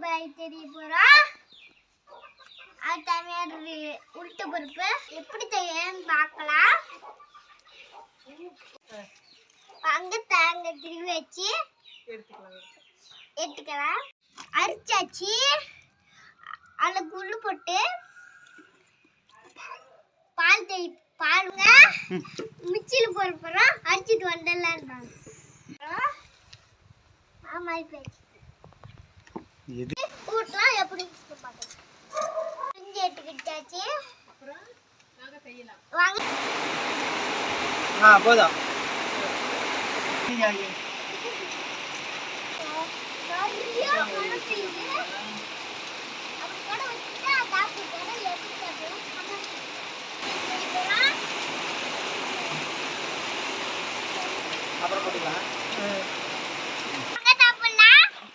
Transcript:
பாய் தெரிய போறோம். அது உளுத்த பருப்பு எப்படி செய்யன்னு பார்க்கலாம். அங்க தேங்காய் திருவி வச்சு எடுத்துக்கலாம். அரிச்சாச்சு. அதில் குள்ளு போட்டு பாலுங்க மிக்சியில் போட போகிறோம். அரிச்சிட்டு வந்துடலாம். ஆமாம் கூட்டலாம் எப்படி பார்க்கலாம். செஞ்சு எடுத்துக்கிட்டாச்சு. வாங்க போதும். அப்புறம் போட்டுக்கலாம்.